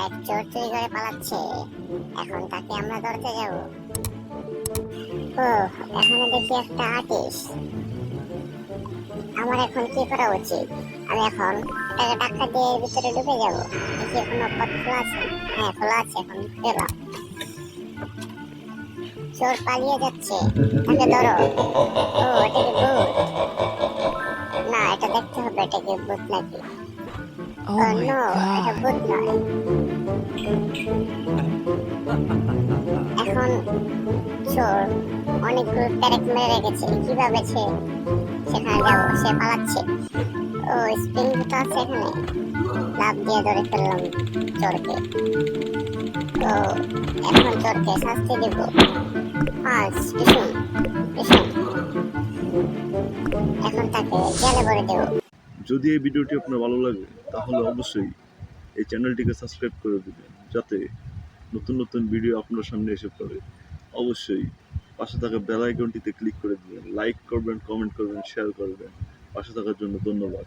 এক চোর চুরি করে পালাচ্ছে, এখন তাকে আমরা ধরতে যাব। ও, এখানে দেখি একটা আর্টিস্ট। আমার এখন কি করা উচিত? আমি এখন এটাকে ধাক্কা দিয়ে ভিতরে ঢুকে যাব। দেখি এখনো পথ খোলা আছে। হ্যাঁ, খোলা আছে, এখন গেলাম। চোর পালিয়ে যাচ্ছে, তাকে ধরো। ও, এটা কি ভূত? না, এটা দেখতে হবে এটা কি ভূত নাকি। Oh ও my নো, এটা god. ভূত নয়। এখন চোর অনেকগুলো প্যারেক মেরে রেখেছে, কিভাবে সেখানে যাব? সে পালাচ্ছে। ও, স্প্রিং তো আছে এখানে, লাফ দিয়ে ধরে ফেললাম চোরকে। তো এখন চোরকে শাস্তি দেব। পাঁচ টিসুন টিসুন, এখন তাকে জেলে ভরে দেব। যদি এই ভিডিওটি আপনার ভালো লাগে তাহলে অবশ্যই এই চ্যানেলটিকে সাবস্ক্রাইব করে দিবেন, যাতে নতুন নতুন ভিডিও আপনার সামনে এসে পড়ে। অবশ্যই পাশে থাকা বেল আইকনটিতে ক্লিক করে দিবেন, লাইক করবেন, কমেন্ট করবেন, শেয়ার করবেন। পাশে থাকার জন্য ধন্যবাদ।